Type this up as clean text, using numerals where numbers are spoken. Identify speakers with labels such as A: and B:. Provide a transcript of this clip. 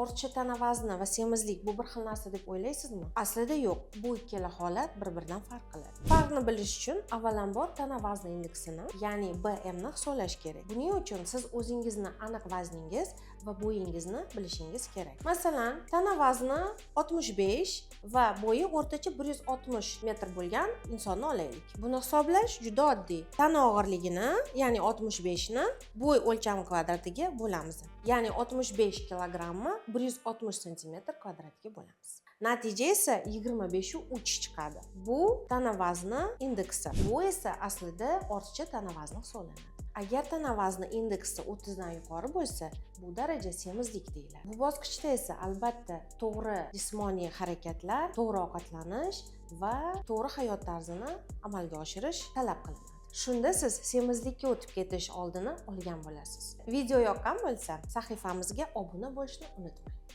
A: ortiqcha tana vazni va semizlik bu bir xil narsa deb o'ylaysizmi? Aslida yo'q. Bu ikkala holat bir-biridan farq qiladi. Farqni bilish uchun avvalambor tana vazni indeksini, ya'ni BM ni hisoblash kerak. Buning uchun siz o'zingizni aniq vazningiz va bo'yingizni bilishingiz kerak. Masalan, tana vazni 65 va bo'yi o'rtacha 160 metr bo'lgan insonni olaylik. Buni hisoblash juda oddiy. Tana og'irligini, ya'ni 65 ni bo'y o'lchami kvadratiga bo'lamiz. Ya'ni 65 kilogrammi 160 santimetr kvadratiga bo'lamiz. Natija esa 25.3 chiqadi. Bu tana vazni indeksi. Bu esa aslida ortiqcha tana vazni hisoblanadi. Agar tana vazni indeksi 30 dan yuqori bo'lsa, bu daraja semizlik deyiladi. Bu bosqichda esa albatta to'g'ri jismoniy harakatlar, to'g'ri ovqatlanish va to'g'ri hayot tarzini amalga oshirish talab qilinadi. Shunda siz semizlikka o'tib ketish oldini olgan bo'lasiz. Video yoqqan bo'lsa, sahifamizga obuna bo'lishni unutmang.